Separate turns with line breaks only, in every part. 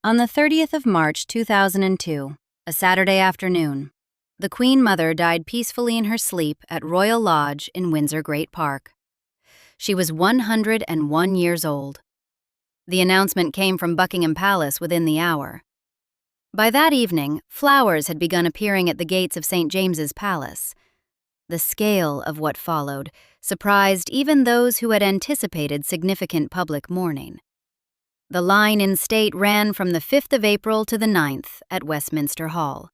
On the 30th of March 2002, a Saturday afternoon, the Queen Mother died peacefully in her sleep at Royal Lodge in Windsor Great Park. She was 101 years old. The announcement came from Buckingham Palace within the hour. By that evening, flowers had begun appearing at the gates of St. James's Palace. The scale of what followed surprised even those who had anticipated significant public mourning. The line in state ran from the 5th of April to the 9th at Westminster Hall.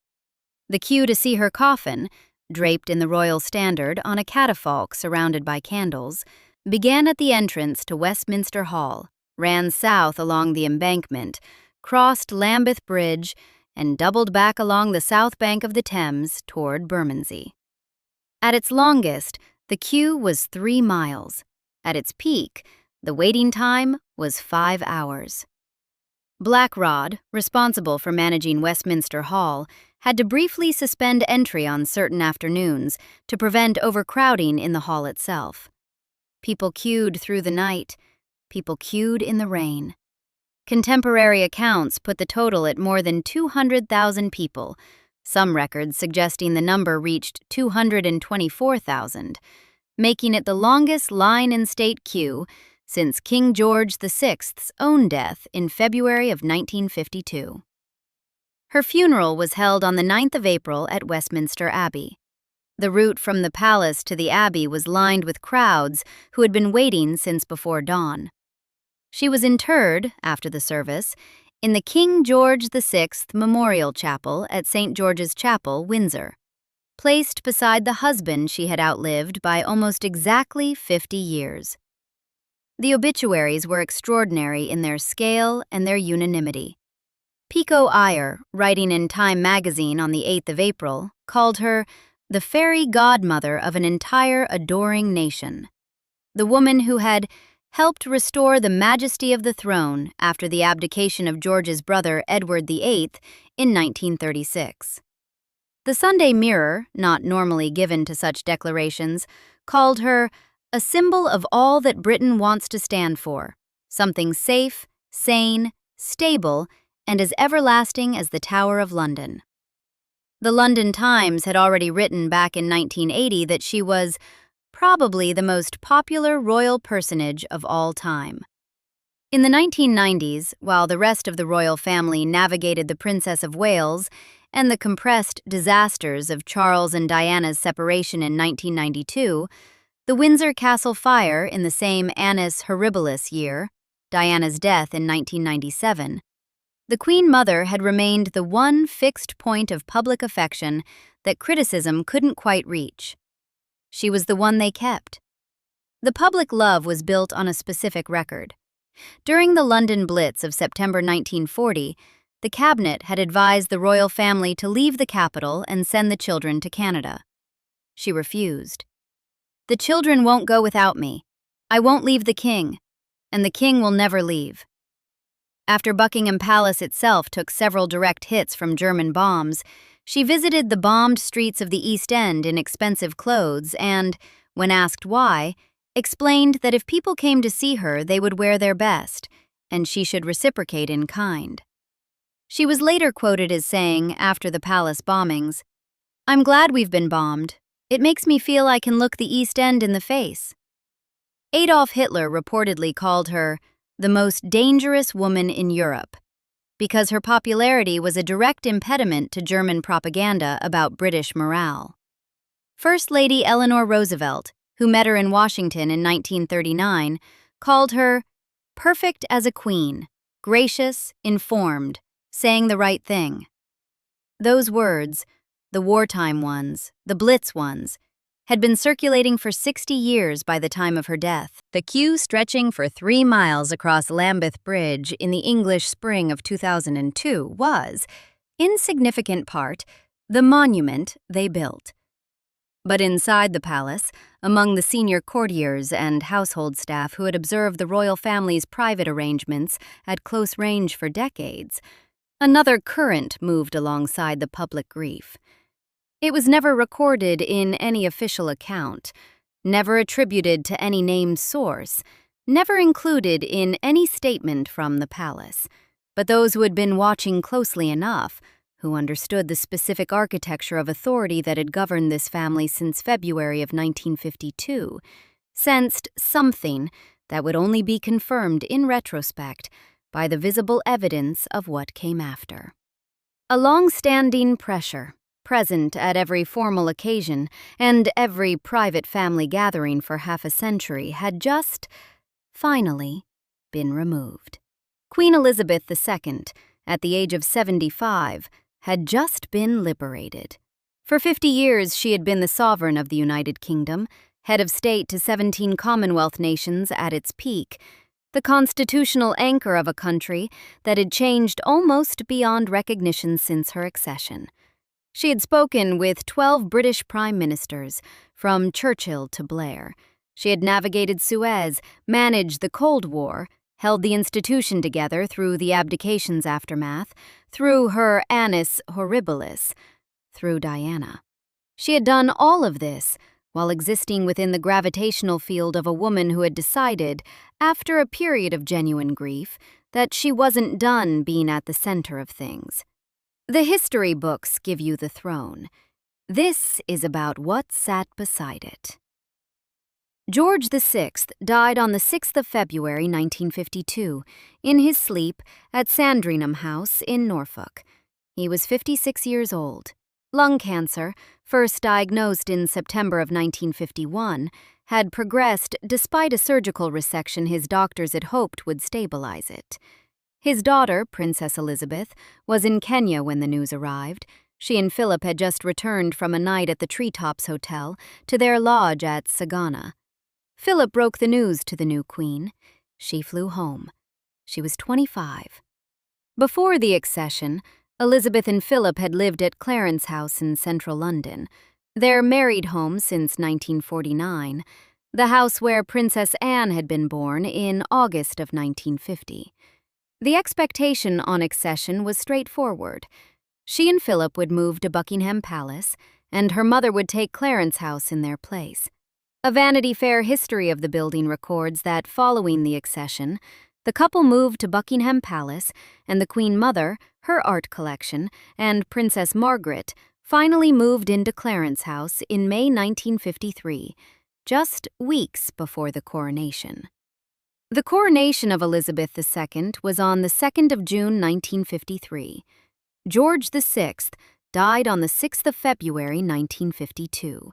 The queue to see her coffin, draped in the royal standard on a catafalque surrounded by candles, began at the entrance to Westminster Hall, ran south along the Embankment, crossed Lambeth Bridge, and doubled back along the south bank of the Thames toward Bermondsey. At its longest, the queue was 3 miles. At its peak, the waiting time was 5 hours. Blackrod, responsible for managing Westminster Hall, had to briefly suspend entry on certain afternoons to prevent overcrowding in the hall itself. People queued through the night. People queued in the rain. Contemporary accounts put the total at more than 200,000 people, some records suggesting the number reached 224,000, making it the longest line in state queue since King George VI's own death in February of 1952. Her funeral was held on the 9th of April at Westminster Abbey. The route from the palace to the abbey was lined with crowds who had been waiting since before dawn. She was interred, after the service, in the King George VI Memorial Chapel at St. George's Chapel, Windsor, placed beside the husband she had outlived by almost exactly 50 years. The obituaries were extraordinary in their scale and their unanimity. Pico Iyer, writing in Time magazine on the 8th of April, called her the fairy godmother of an entire adoring nation, the woman who had helped restore the majesty of the throne after the abdication of George's brother Edward VIII in 1936. The Sunday Mirror, not normally given to such declarations, called her a symbol of all that Britain wants to stand for, something safe, sane, stable, and as everlasting as the Tower of London. The London Times had already written back in 1980 that she was probably the most popular royal personage of all time. In the 1990s, while the rest of the royal family navigated the Princess of Wales and the compressed disasters of Charles and Diana's separation in 1992, the Windsor Castle fire in the same Annus Horribilis year, Diana's death in 1997, the Queen Mother had remained the one fixed point of public affection that criticism couldn't quite reach. She was the one they kept. The public love was built on a specific record. During the London Blitz of September 1940, the cabinet had advised the royal family to leave the capital and send the children to Canada. She refused. "The children won't go without me. I won't leave the king, and the king will never leave." After Buckingham Palace itself took several direct hits from German bombs, she visited the bombed streets of the East End in expensive clothes and, when asked why, explained that if people came to see her, they would wear their best, and she should reciprocate in kind. She was later quoted as saying, after the palace bombings, "I'm glad we've been bombed. It makes me feel I can look the East End in the face." Adolf Hitler reportedly called her the most dangerous woman in Europe, because her popularity was a direct impediment to German propaganda about British morale. First Lady Eleanor Roosevelt, who met her in Washington in 1939, called her perfect as a queen, gracious, informed, saying the right thing. Those words, the wartime ones, the Blitz ones, had been circulating for 60 years by the time of her death. The queue stretching for 3 miles across Lambeth Bridge in the English spring of 2002 was, in significant part, the monument they built. But inside the palace, among the senior courtiers and household staff who had observed the royal family's private arrangements at close range for decades, another current moved alongside the public grief. It was never recorded in any official account, never attributed to any named source, never included in any statement from the palace, But those who had been watching closely enough, who understood the specific architecture of authority that had governed this family since February of 1952, sensed something that would only be confirmed in retrospect by the visible evidence of what came after. A long-standing pressure, present at every formal occasion and every private family gathering for half a century, had just, finally, been removed. Queen Elizabeth II, at the age of 75, had just been liberated. For 50 years she had been the sovereign of the United Kingdom, head of state to 17 Commonwealth nations at its peak, the constitutional anchor of a country that had changed almost beyond recognition since her accession. She had spoken with 12 British prime ministers, from Churchill to Blair. She had navigated Suez, managed the Cold War, held the institution together through the abdication's aftermath, through her annus horribilis, through Diana. She had done all of this while existing within the gravitational field of a woman who had decided, after a period of genuine grief, that she wasn't done being at the center of things. The history books give you the throne. This is about what sat beside it. George VI died on the 6th of February 1952, in his sleep at Sandringham House in Norfolk. He was 56 years old. Lung cancer, first diagnosed in September of 1951, had progressed despite a surgical resection his doctors had hoped would stabilize it. His daughter, Princess Elizabeth, was in Kenya when the news arrived. She and Philip had just returned from a night at the Treetops Hotel to their lodge at Sagana. Philip broke the news to the new queen. She flew home. She was 25. Before the accession, Elizabeth and Philip had lived at Clarence House in central London, their married home since 1949, the house where Princess Anne had been born in August of 1950. The expectation on accession was straightforward. She and Philip would move to Buckingham Palace, and her mother would take Clarence House in their place. A Vanity Fair history of the building records that following the accession, the couple moved to Buckingham Palace, and the Queen Mother, her art collection, and Princess Margaret finally moved into Clarence House in May 1953, just weeks before the coronation. The coronation of Elizabeth II was on the 2nd of June 1953. George VI died on the 6th of February 1952.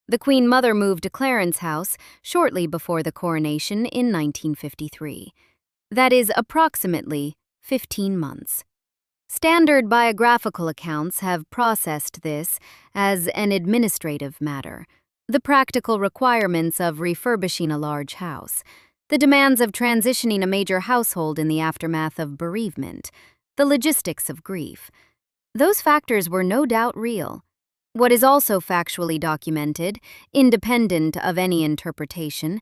The Queen Mother moved to Clarence House shortly before the coronation in 1953. That is approximately 15 months. Standard biographical accounts have processed this as an administrative matter, the practical requirements of refurbishing a large house, the demands of transitioning a major household in the aftermath of bereavement, the logistics of grief. Those factors were no doubt real. What is also factually documented, independent of any interpretation,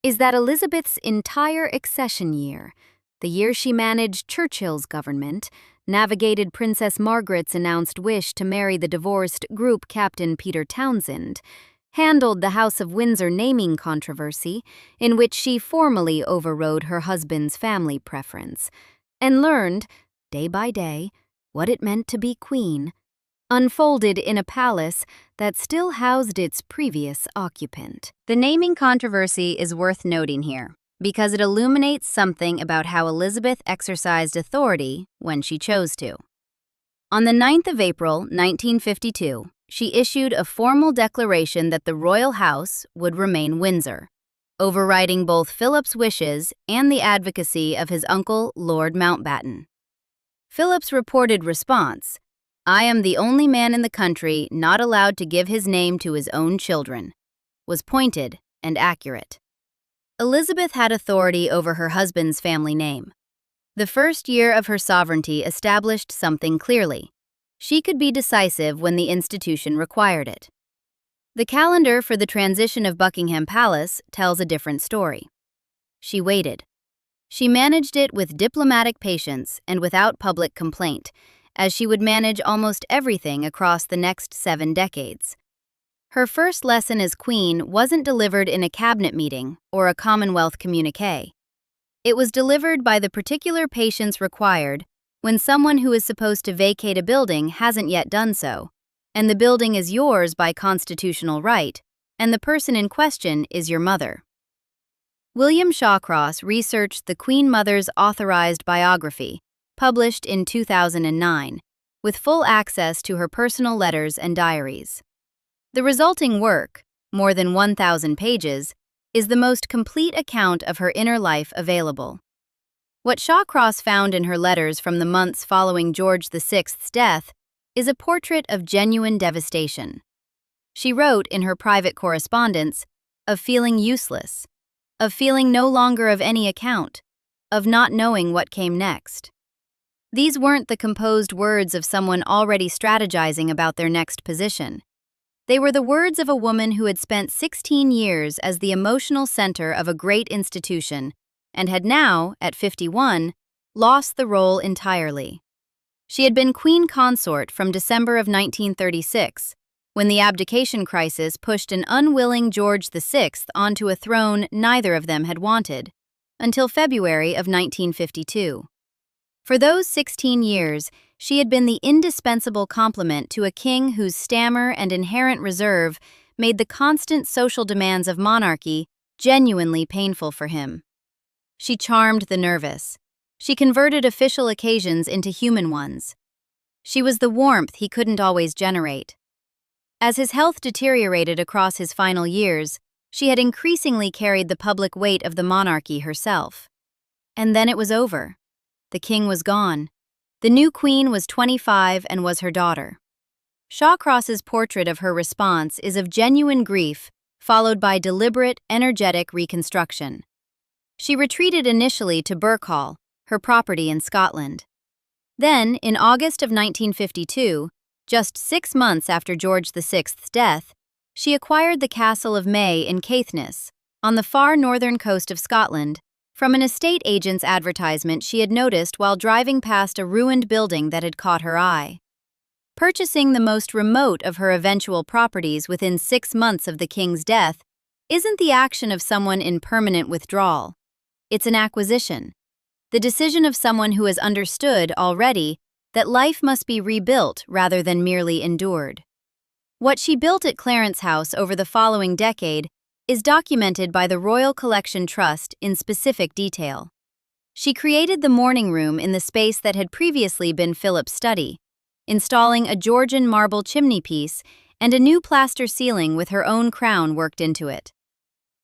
is that Elizabeth's entire accession year, the year she managed Churchill's government, navigated Princess Margaret's announced wish to marry the divorced Group Captain Peter Townsend, handled the House of Windsor naming controversy, in which she formally overrode her husband's family preference, and learned, day by day, what it meant to be queen, unfolded in a palace that still housed its previous occupant. The naming controversy is worth noting here, because it illuminates something about how Elizabeth exercised authority when she chose to. On the 9th of April, 1952, she issued a formal declaration that the royal house would remain Windsor, overriding both Philip's wishes and the advocacy of his uncle, Lord Mountbatten. Philip's reported response, "I am the only man in the country not allowed to give his name to his own children," was pointed and accurate. Elizabeth had authority over her husband's family name. The first year of her sovereignty established something clearly. She could be decisive when the institution required it. The calendar for the transition of Buckingham Palace tells a different story. She waited. She managed it with diplomatic patience and without public complaint, as she would manage almost everything across the next 7 decades. Her first lesson as queen wasn't delivered in a cabinet meeting or a Commonwealth communiqué. It was delivered by the particular patience required when someone who is supposed to vacate a building hasn't yet done so, and the building is yours by constitutional right, and the person in question is your mother. William Shawcross researched the Queen Mother's authorized biography, published in 2009, with full access to her personal letters and diaries. The resulting work, more than 1,000 pages, is the most complete account of her inner life available. What Shawcross found in her letters from the months following George VI's death is a portrait of genuine devastation. She wrote in her private correspondence of feeling useless, of feeling no longer of any account, of not knowing what came next. These weren't the composed words of someone already strategizing about their next position. They were the words of a woman who had spent 16 years as the emotional center of a great institution and had now, at 51, lost the role entirely. She had been queen consort from December of 1936, when the abdication crisis pushed an unwilling George VI onto a throne neither of them had wanted, until February of 1952. For those 16 years, she had been the indispensable complement to a king whose stammer and inherent reserve made the constant social demands of monarchy genuinely painful for him. She charmed the nervous. She converted official occasions into human ones. She was the warmth he couldn't always generate. As his health deteriorated across his final years, she had increasingly carried the public weight of the monarchy herself. And then it was over. The king was gone. The new queen was 25 and was her daughter. Shawcross's portrait of her response is of genuine grief, followed by deliberate, energetic reconstruction. She retreated initially to Hall, her property in Scotland. Then, in August of 1952, just 6 months after George VI's death, she acquired the castle of May in Caithness, on the far northern coast of Scotland, from an estate agent's advertisement she had noticed while driving past a ruined building that had caught her eye. Purchasing the most remote of her eventual properties within 6 months of the king's death isn't the action of someone in permanent withdrawal. It's an acquisition, the decision of someone who has understood already that life must be rebuilt rather than merely endured. What she built at Clarence House over the following decade is documented by the Royal Collection Trust in specific detail. She created the mourning room in the space that had previously been Philip's study, installing a Georgian marble chimneypiece and a new plaster ceiling with her own crown worked into it.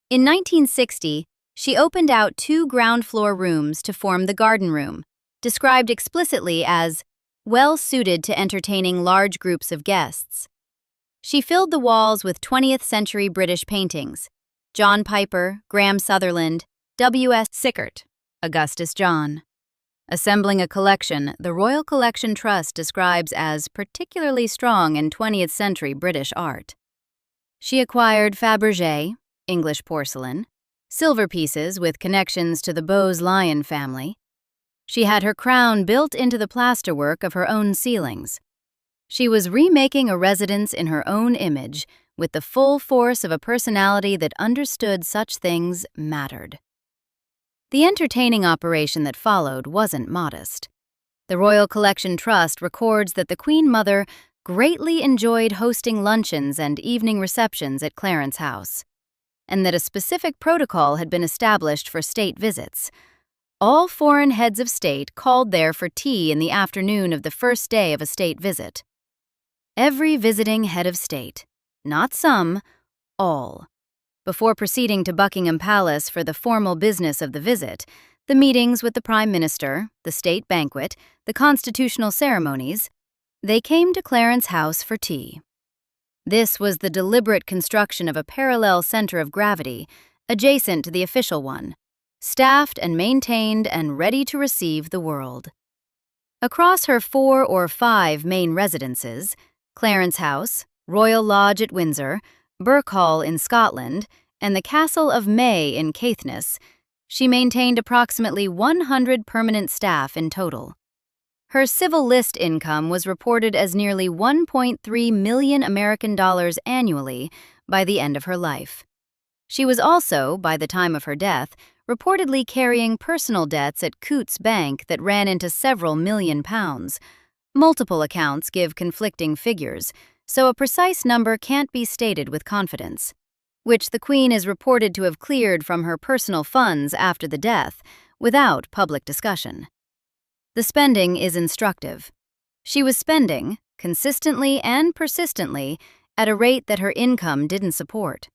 In 1960, she opened out 2 ground-floor rooms to form the garden room, described explicitly as well-suited to entertaining large groups of guests. She filled the walls with 20th-century British paintings: John Piper, Graham Sutherland, W.S. Sickert, Augustus John. Assembling a collection the Royal Collection Trust describes as particularly strong in 20th-century British art. She acquired Fabergé, English porcelain, silver pieces with connections to the Bowes-Lyon family. She had her crown built into the plasterwork of her own ceilings. She was remaking a residence in her own image with the full force of a personality that understood such things mattered. The entertaining operation that followed wasn't modest. The Royal Collection Trust records that the Queen Mother greatly enjoyed hosting luncheons and evening receptions at Clarence House, and that a specific protocol had been established for state visits. All foreign heads of state called there for tea in the afternoon of the first day of a state visit. Every visiting head of state, not some, all. Before proceeding to Buckingham Palace for the formal business of the visit, the meetings with the Prime Minister, the state banquet, the constitutional ceremonies, they came to Clarence House for tea. This was the deliberate construction of a parallel center of gravity, adjacent to the official one, staffed and maintained and ready to receive the world. Across her 4 or 5 main residences, Clarence House, Royal Lodge at Windsor, Hall in Scotland, and the Castle of May in Caithness, she maintained approximately 100 permanent staff in total. Her civil list income was reported as nearly $1.3 million American dollars annually by the end of her life. She was also, by the time of her death, reportedly carrying personal debts at Coutts Bank that ran into several £1 million. Multiple accounts give conflicting figures, so a precise number can't be stated with confidence, which the Queen is reported to have cleared from her personal funds after the death, without public discussion. The spending is instructive. She was spending, consistently and persistently, at a rate that her income didn't support.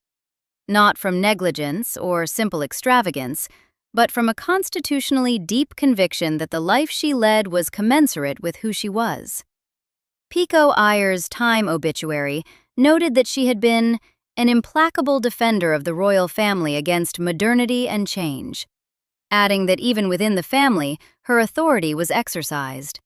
Not from negligence or simple extravagance, but from a constitutionally deep conviction that the life she led was commensurate with who she was. Pico Iyer's Time obituary noted that she had been an implacable defender of the royal family against modernity and change, adding that even within the family, her authority was exercised.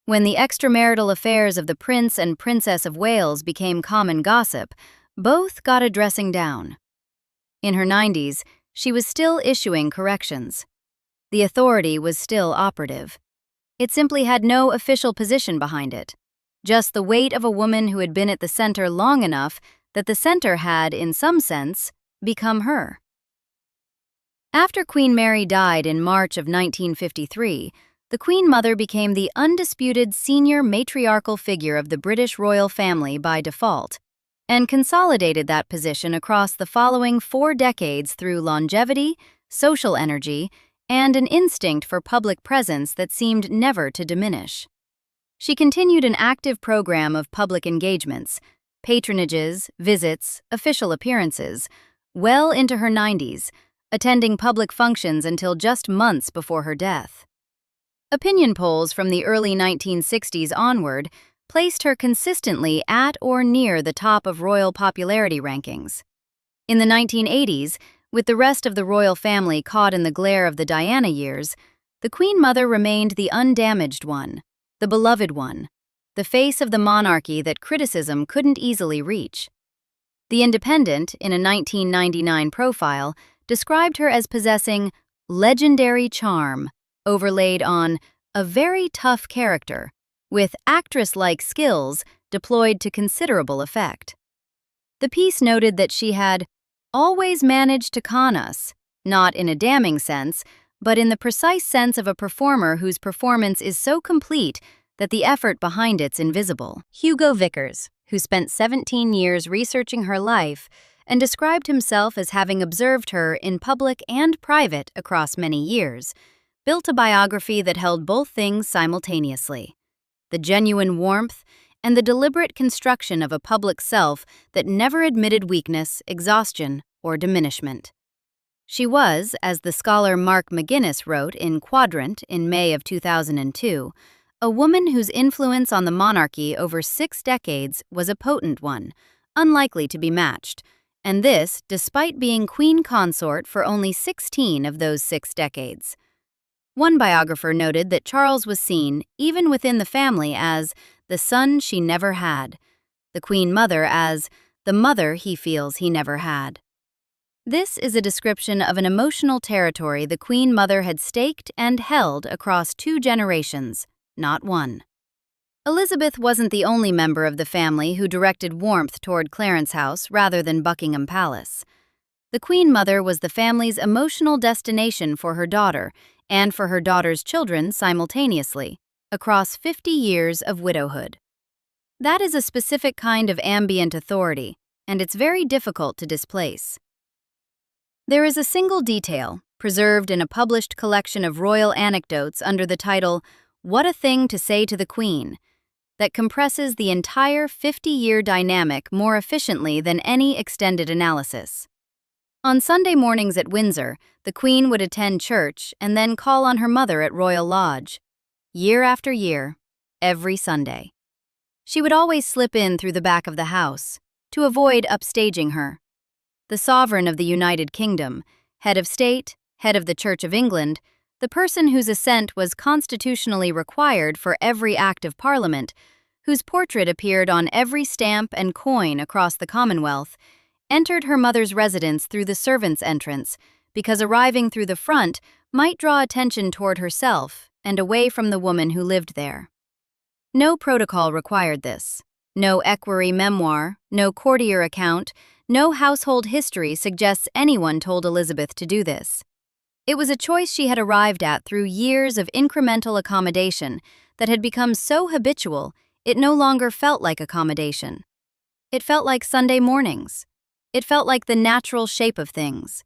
When the extramarital affairs of the Prince and Princess of Wales became common gossip, both got a dressing down. In her 90s, she was still issuing corrections. The authority was still operative. It simply had no official position behind it, just the weight of a woman who had been at the center long enough that the center had, in some sense, become her. After Queen Mary died in March of 1953, the Queen Mother became the undisputed senior matriarchal figure of the British royal family by default, and consolidated that position across the following 4 decades through longevity, social energy, and an instinct for public presence that seemed never to diminish. She continued an active program of public engagements, patronages, visits, official appearances, well into her 90s, attending public functions until just months before her death. Opinion polls from the early 1960s onward placed her consistently at or near the top of royal popularity rankings. In the 1980s, with the rest of the royal family caught in the glare of the Diana years, the Queen Mother remained the undamaged one, the beloved one, the face of the monarchy that criticism couldn't easily reach. The Independent, in a 1999 profile, described her as possessing legendary charm, overlaid on a very tough character, with actress-like skills deployed to considerable effect. The piece noted that she had always managed to con us, not in a damning sense, but in the precise sense of a performer whose performance is so complete that the effort behind it's invisible. Hugo Vickers, who spent 17 years researching her life and described himself as having observed her in public and private across many years, built a biography that held both things simultaneously: the genuine warmth and the deliberate construction of a public self that never admitted weakness, exhaustion, or diminishment. She was, as the scholar Mark McGuinness wrote in Quadrant in May of 2002, a woman whose influence on the monarchy over 6 decades was a potent one, unlikely to be matched, and this despite being queen consort for only 16 of those 6 decades. One biographer noted that Charles was seen, even within the family, as the son she never had, the Queen Mother as the mother he feels he never had. This is a description of an emotional territory the Queen Mother had staked and held across 2 generations, not one. Elizabeth wasn't the only member of the family who directed warmth toward Clarence House rather than Buckingham Palace. The Queen Mother was the family's emotional destination for her daughter and for her daughter's children simultaneously, across 50 years of widowhood. That is a specific kind of ambient authority, and it's very difficult to displace. There is a single detail, preserved in a published collection of royal anecdotes under the title "What a Thing to Say to the Queen," that compresses the entire 50-year dynamic more efficiently than any extended analysis. On Sunday mornings at Windsor, the Queen would attend church and then call on her mother at Royal Lodge. Year after year, every Sunday. She would always slip in through the back of the house, to avoid upstaging her. The sovereign of the United Kingdom, head of state, head of the Church of England, the person whose assent was constitutionally required for every act of Parliament, whose portrait appeared on every stamp and coin across the Commonwealth, entered her mother's residence through the servants' entrance, because arriving through the front might draw attention toward herself and away from the woman who lived there. No protocol required this. No equerry memoir, no courtier account, no household history suggests anyone told Elizabeth to do this. It was a choice she had arrived at through years of incremental accommodation that had become so habitual it no longer felt like accommodation. It felt like Sunday mornings. It felt like the natural shape of things.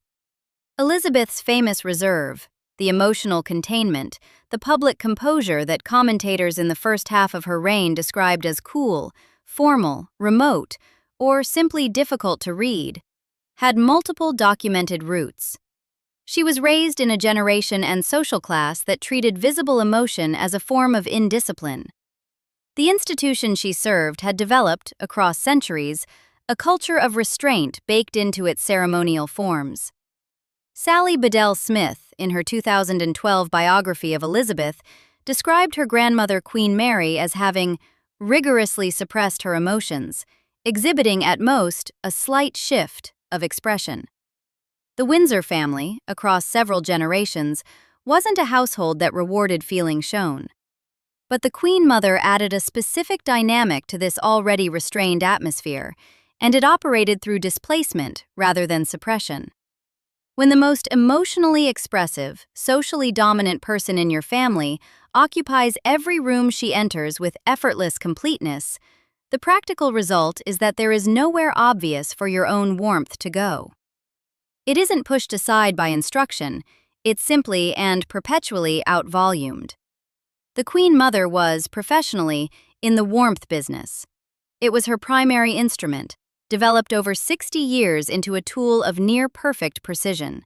Elizabeth's famous reserve, the emotional containment, the public composure that commentators in the first half of her reign described as cool, formal, remote, or simply difficult to read, had multiple documented roots. She was raised in a generation and social class that treated visible emotion as a form of indiscipline. The institution she served had developed, across centuries, a culture of restraint baked into its ceremonial forms. Sally Bedell Smith, in her 2012 biography of Elizabeth, described her grandmother Queen Mary as having rigorously suppressed her emotions, exhibiting at most a slight shift of expression. The Windsor family, across several generations, wasn't a household that rewarded feeling shown. But the Queen Mother added a specific dynamic to this already restrained atmosphere, and it operated through displacement rather than suppression. When the most emotionally expressive, socially dominant person in your family occupies every room she enters with effortless completeness, the practical result is that there is nowhere obvious for your own warmth to go. It isn't pushed aside by instruction, it's simply and perpetually outvolumed. The Queen Mother was, professionally, in the warmth business. It was her primary instrument, developed over 60 years into a tool of near-perfect precision.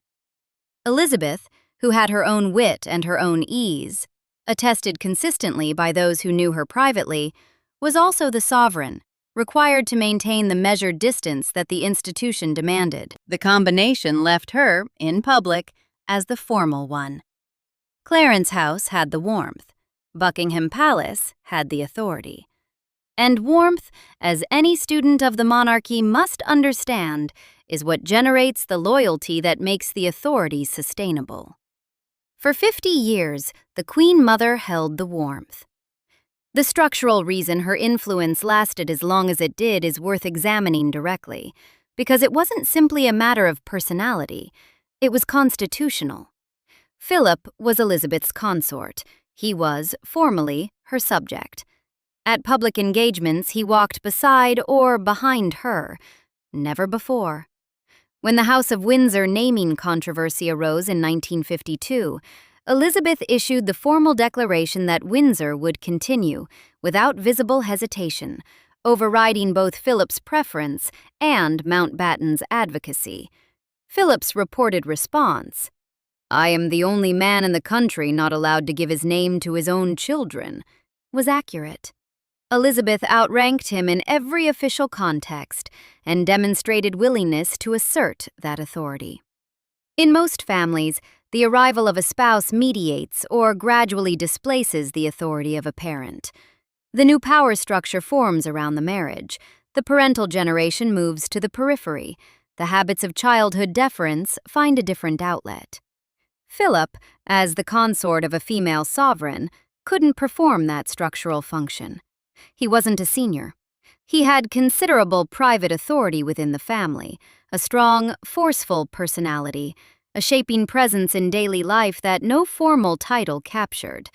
Elizabeth, who had her own wit and her own ease, attested consistently by those who knew her privately, was also the sovereign, required to maintain the measured distance that the institution demanded. The combination left her, in public, as the formal one. Clarence House had the warmth. Buckingham Palace had the authority. And warmth, as any student of the monarchy must understand, is what generates the loyalty that makes the authority sustainable. For 50 years, the Queen Mother held the warmth. The structural reason her influence lasted as long as it did is worth examining directly, because it wasn't simply a matter of personality, it was constitutional. Philip was Elizabeth's consort. He was, formally, her subject. At public engagements, he walked beside or behind her, never before. When the House of Windsor naming controversy arose in 1952, Elizabeth issued the formal declaration that Windsor would continue, without visible hesitation, overriding both Philip's preference and Mountbatten's advocacy. Philip's reported response, "I am the only man in the country not allowed to give his name to his own children," was accurate. Elizabeth outranked him in every official context and demonstrated willingness to assert that authority. In most families, the arrival of a spouse mediates or gradually displaces the authority of a parent. The new power structure forms around the marriage. The parental generation moves to the periphery. The habits of childhood deference find a different outlet. Philip, as the consort of a female sovereign, couldn't perform that structural function. He wasn't a senior. He had considerable private authority within the family, a strong, forceful personality, a shaping presence in daily life that no formal title captured.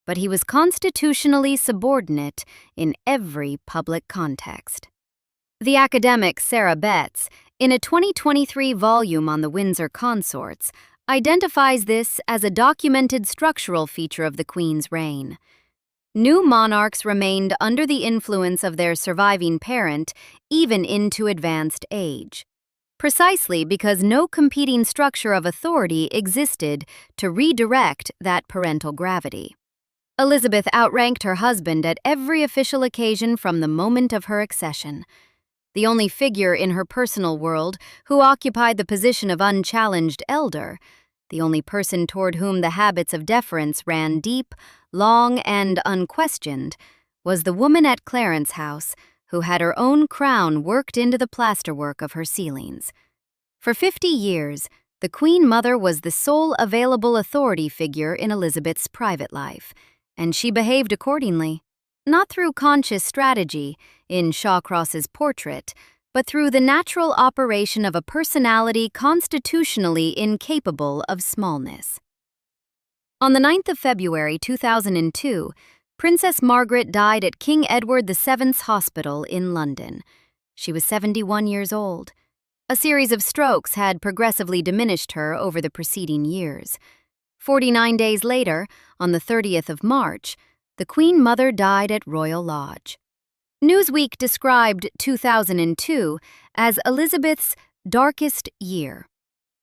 But he was constitutionally subordinate in every public context. The academic Sarah Betts, in a 2023 volume on the Windsor consorts, identifies this as a documented structural feature of the Queen's reign. New monarchs remained under the influence of their surviving parent even into advanced age, precisely because no competing structure of authority existed to redirect that parental gravity. Elizabeth outranked her husband at every official occasion from the moment of her accession. The only figure in her personal world who occupied the position of unchallenged elder, the only person toward whom the habits of deference ran deep, long, and unquestioned, was the woman at Clarence House who had her own crown worked into the plasterwork of her ceilings. For 50 years, the Queen Mother was the sole available authority figure in Elizabeth's private life, and she behaved accordingly. Not through conscious strategy, in Shawcross's portrait, but through the natural operation of a personality constitutionally incapable of smallness. On the 9th of February 2002, Princess Margaret died at King Edward VII's Hospital in London. She was 71 years old. A series of strokes had progressively diminished her over the preceding years. 49 days later, on the 30th of March, the Queen Mother died at Royal Lodge. Newsweek described 2002 as Elizabeth's darkest year.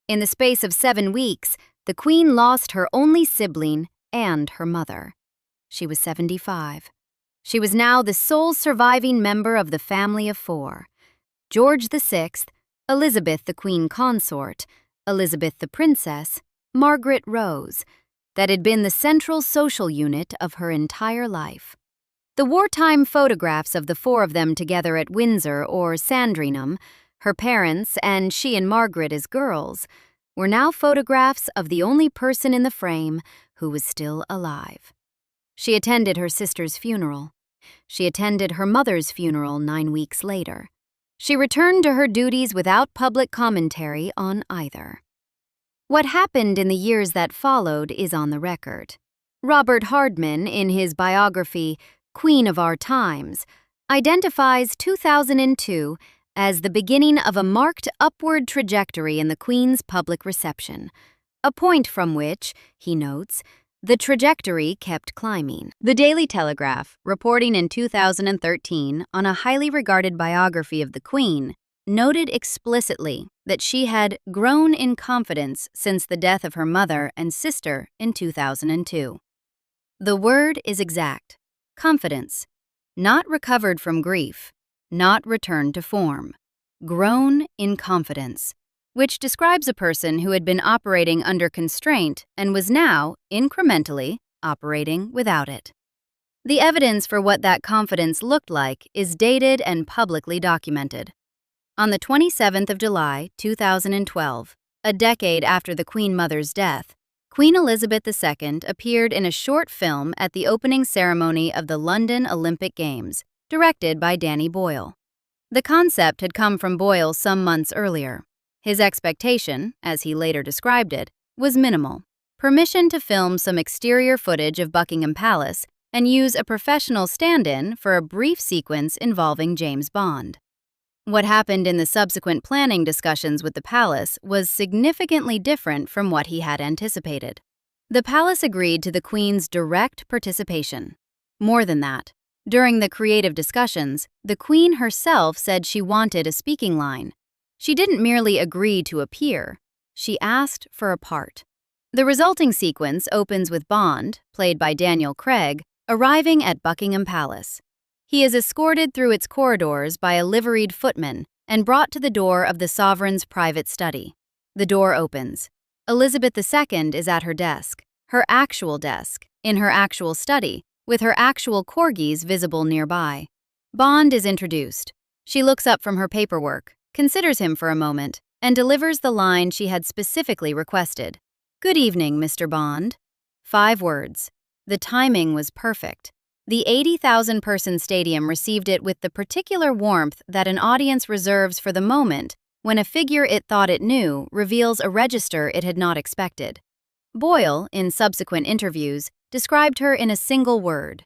In the space of 7 weeks, the Queen lost her only sibling and her mother. She was 75. She was now the sole surviving member of the family of 4. George VI, Elizabeth the Queen Consort, Elizabeth the Princess, Margaret Rose, that had been the central social unit of her entire life. The wartime photographs of the 4 of them together at Windsor or Sandringham, her parents and she and Margaret as girls, were now photographs of the only person in the frame who was still alive. She attended her sister's funeral. She attended her mother's funeral 9 weeks later. She returned to her duties without public commentary on either. What happened in the years that followed is on the record. Robert Hardman, in his biography, Queen of Our Times, identifies 2002 as the beginning of a marked upward trajectory in the Queen's public reception, a point from which, he notes, the trajectory kept climbing. The Daily Telegraph, reporting in 2013 on a highly regarded biography of the Queen, noted explicitly that she had grown in confidence since the death of her mother and sister in 2002. The word is exact: confidence, not recovered from grief, not returned to form, grown in confidence, which describes a person who had been operating under constraint and was now, incrementally, operating without it. The evidence for what that confidence looked like is dated and publicly documented. On the 27th of July, 2012, a decade after the Queen Mother's death, Queen Elizabeth II appeared in a short film at the opening ceremony of the London Olympic Games, directed by Danny Boyle. The concept had come from Boyle some months earlier. His expectation, as he later described it, was minimal: permission to film some exterior footage of Buckingham Palace and use a professional stand-in for a brief sequence involving James Bond. What happened in the subsequent planning discussions with the palace was significantly different from what he had anticipated. The palace agreed to the Queen's direct participation. More than that, during the creative discussions, the Queen herself said she wanted a speaking line. She didn't merely agree to appear, she asked for a part. The resulting sequence opens with Bond, played by Daniel Craig, arriving at Buckingham Palace. He is escorted through its corridors by a liveried footman and brought to the door of the sovereign's private study. The door opens. Elizabeth II is at her desk, her actual desk, in her actual study, with her actual corgis visible nearby. Bond is introduced. She looks up from her paperwork, considers him for a moment, and delivers the line she had specifically requested. "Good evening, Mr. Bond." 5 words. The timing was perfect. The 80,000-person stadium received it with the particular warmth that an audience reserves for the moment when a figure it thought it knew reveals a register it had not expected. Boyle, in subsequent interviews, described her in a single word: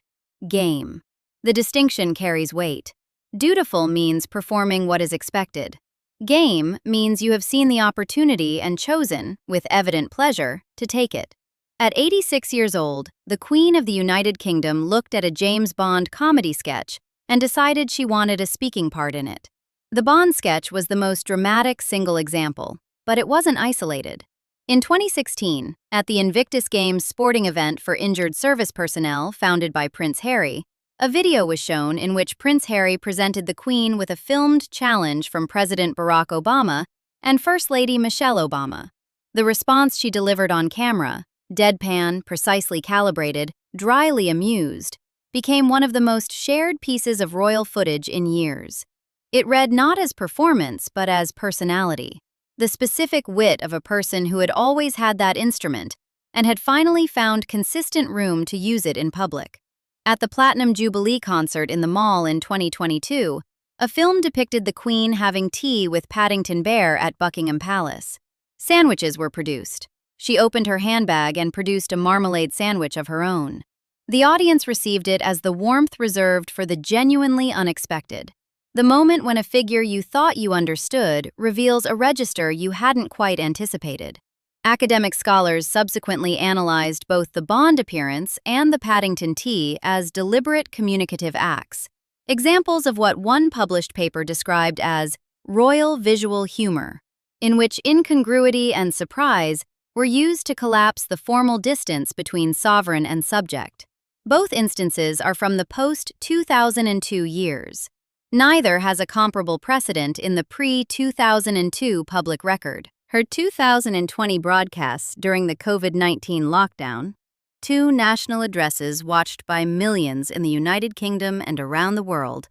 game. The distinction carries weight. Dutiful means performing what is expected. Game means you have seen the opportunity and chosen, with evident pleasure, to take it. At 86 years old, the Queen of the United Kingdom looked at a James Bond comedy sketch and decided she wanted a speaking part in it. The Bond sketch was the most dramatic single example, but it wasn't isolated. In 2016, at the Invictus Games sporting event for injured service personnel founded by Prince Harry, a video was shown in which Prince Harry presented the Queen with a filmed challenge from President Barack Obama and First Lady Michelle Obama. The response she delivered on camera, deadpan, precisely calibrated, dryly amused, became one of the most shared pieces of royal footage in years. It read not as performance, but as personality, the specific wit of a person who had always had that instrument and had finally found consistent room to use it in public. At the Platinum Jubilee concert in the Mall in 2022, A film depicted the Queen having tea with Paddington Bear at Buckingham Palace. Sandwiches were produced. She opened her handbag and produced a marmalade sandwich of her own. The audience received it as the warmth reserved for the genuinely unexpected. The moment when a figure you thought you understood reveals a register you hadn't quite anticipated. Academic scholars subsequently analyzed both the Bond appearance and the Paddington tea as deliberate communicative acts, examples of what one published paper described as royal visual humor, in which incongruity and surprise were used to collapse the formal distance between sovereign and subject. Both instances are from the post-2002 years. Neither has a comparable precedent in the pre-2002 public record. Her 2020 broadcasts during the COVID-19 lockdown, two national addresses watched by millions in the United Kingdom and around the world,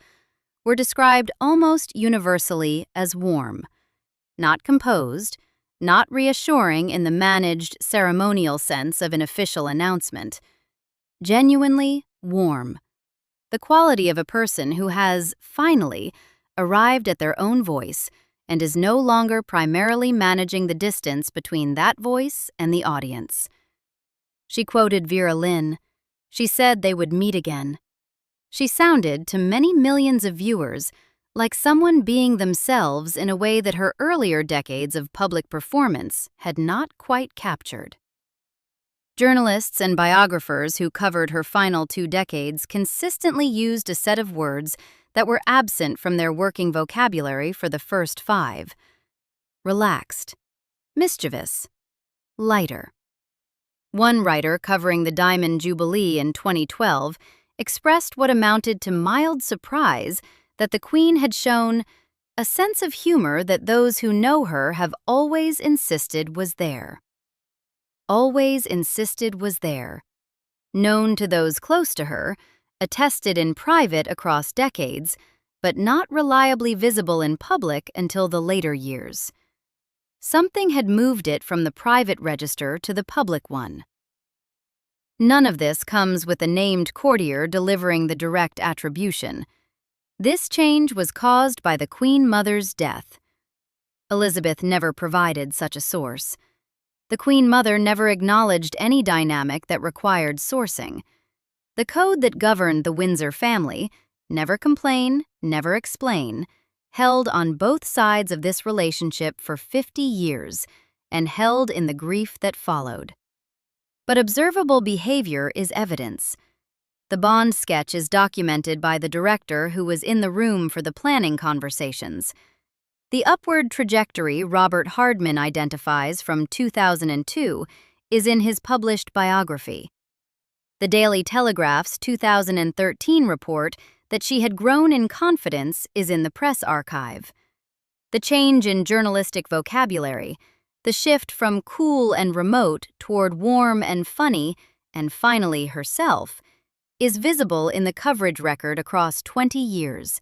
were described almost universally as warm. Not composed, not reassuring in the managed, ceremonial sense of an official announcement. Genuinely warm. The quality of a person who has, finally, arrived at their own voice and is no longer primarily managing the distance between that voice and the audience. She quoted Vera Lynn. She said they would meet again. She sounded, to many millions of viewers, like someone being themselves in a way that her earlier decades of public performance had not quite captured. Journalists and biographers who covered her final 2 decades consistently used a set of words that were absent from their working vocabulary for the first 5. Relaxed, mischievous, lighter. One writer covering the Diamond Jubilee in 2012 expressed what amounted to mild surprise that the Queen had shown a sense of humor that those who know her have always insisted was there. Always insisted was there. Known to those close to her, attested in private across decades, but not reliably visible in public until the later years. Something had moved it from the private register to the public one. None of this comes with a named courtier delivering the direct attribution. This change was caused by the Queen Mother's death. Elizabeth never provided such a source. The Queen Mother never acknowledged any dynamic that required sourcing. The code that governed the Windsor family, never complain, never explain, held on both sides of this relationship for 50 years and held in the grief that followed. But observable behavior is evidence. The Bond sketch is documented by the director who was in the room for the planning conversations. The upward trajectory Robert Hardman identifies from 2002 is in his published biography. The Daily Telegraph's 2013 report that she had grown in confidence is in the press archive. The change in journalistic vocabulary, the shift from cool and remote toward warm and funny, and finally herself, is visible in the coverage record across 20 years.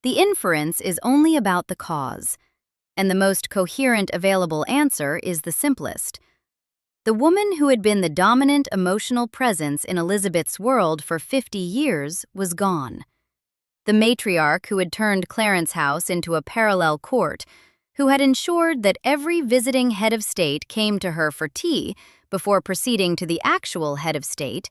The inference is only about the cause, and the most coherent available answer is the simplest. The woman who had been the dominant emotional presence in Elizabeth's world for 50 years was gone. The matriarch who had turned Clarence House into a parallel court, who had ensured that every visiting head of state came to her for tea before proceeding to the actual head of state,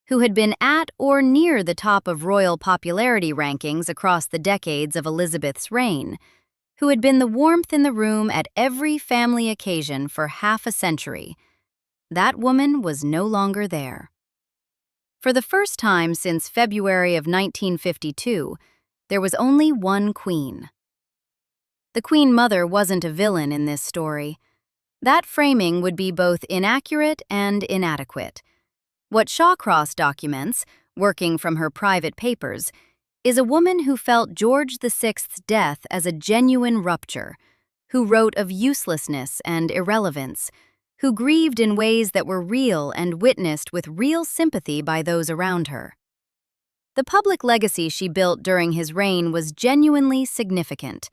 who had been at or near the top of royal popularity rankings across the decades of Elizabeth's reign, who had been the warmth in the room at every family occasion for half a century. That woman was no longer there. For the first time since February of 1952, there was only one queen. The Queen Mother wasn't a villain in this story. That framing would be both inaccurate and inadequate. What Shawcross documents, working from her private papers, is a woman who felt George VI's death as a genuine rupture, who wrote of uselessness and irrelevance, who grieved in ways that were real and witnessed with real sympathy by those around her. The public legacy she built during his reign was genuinely significant.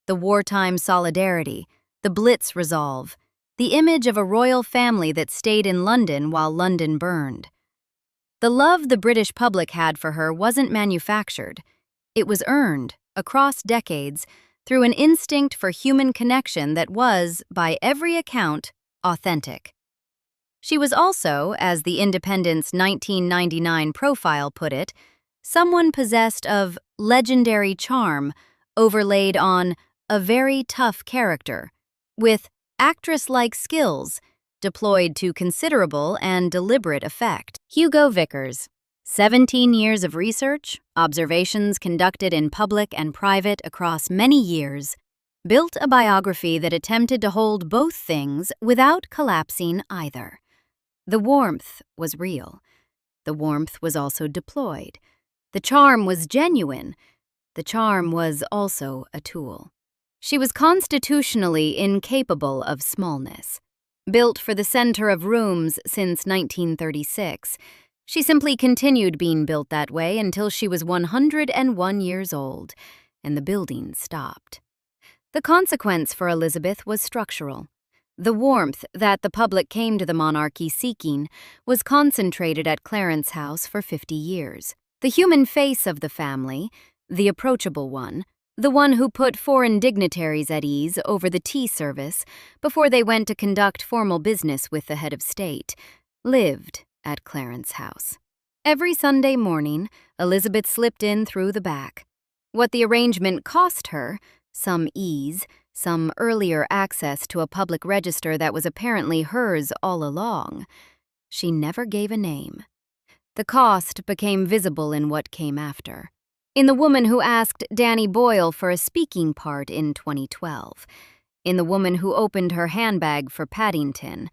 The wartime solidarity, the Blitz resolve, the image of a royal family that stayed in London while London burned. The love the British public had for her wasn't manufactured. It was earned, across decades, through an instinct for human connection that was, by every account, authentic. She was also, as the Independent's 1999 profile put it, someone possessed of legendary charm overlaid on a very tough character, with actress-like skills deployed to considerable and deliberate effect. Hugo Vickers, 17 years of research, observations conducted in public and private across many years, built a biography that attempted to hold both things without collapsing either. The warmth was real. The warmth was also deployed. The charm was genuine. The charm was also a tool. She was constitutionally incapable of smallness. Built for the center of rooms since 1936, she simply continued being built that way until she was 101 years old, and the building stopped. The consequence for Elizabeth was structural. The warmth that the public came to the monarchy seeking was concentrated at Clarence House for 50 years. The human face of the family, the approachable one, the one who put foreign dignitaries at ease over the tea service before they went to conduct formal business with the head of state, lived at Clarence House. Every Sunday morning, Elizabeth slipped in through the back. What the arrangement cost her, some ease, some earlier access to a public register that was apparently hers all along, she never gave a name. The cost became visible in what came after. In the woman who asked Danny Boyle for a speaking part in 2012. In the woman who opened her handbag for Paddington.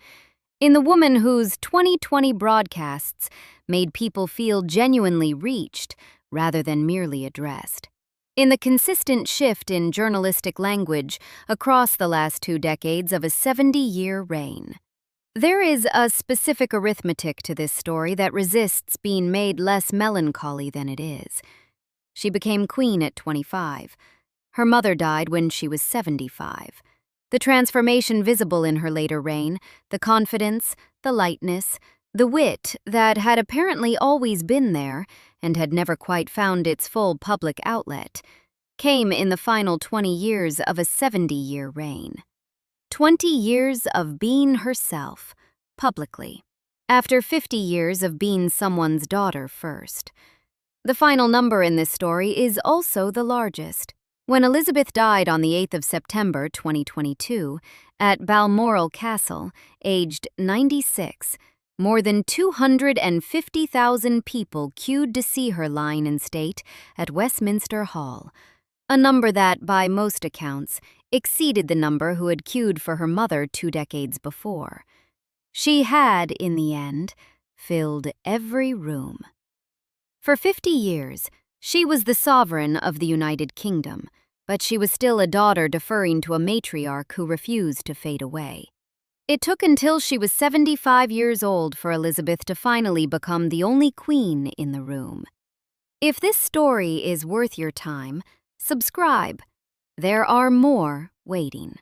In the woman whose 2020 broadcasts made people feel genuinely reached rather than merely addressed. In the consistent shift in journalistic language across the last 2 decades of a 70-year reign. There is a specific arithmetic to this story that resists being made less melancholy than it is. She became queen at 25. Her mother died when she was 75. The transformation visible in her later reign, the confidence, the lightness, the wit that had apparently always been there and had never quite found its full public outlet, came in the final 20 years of a 70-year reign. 20 years of being herself, publicly, after 50 years of being someone's daughter first. The final number in this story is also the largest. When Elizabeth died on the 8th of September 2022 at Balmoral Castle, aged 96, more than 250,000 people queued to see her lying in state at Westminster Hall, a number that, by most accounts, exceeded the number who had queued for her mother 2 decades before. She had, in the end, filled every room. For 50 years, she was the sovereign of the United Kingdom, but she was still a daughter deferring to a matriarch who refused to fade away. It took until she was 75 years old for Elizabeth to finally become the only queen in the room. If this story is worth your time, subscribe. There are more waiting.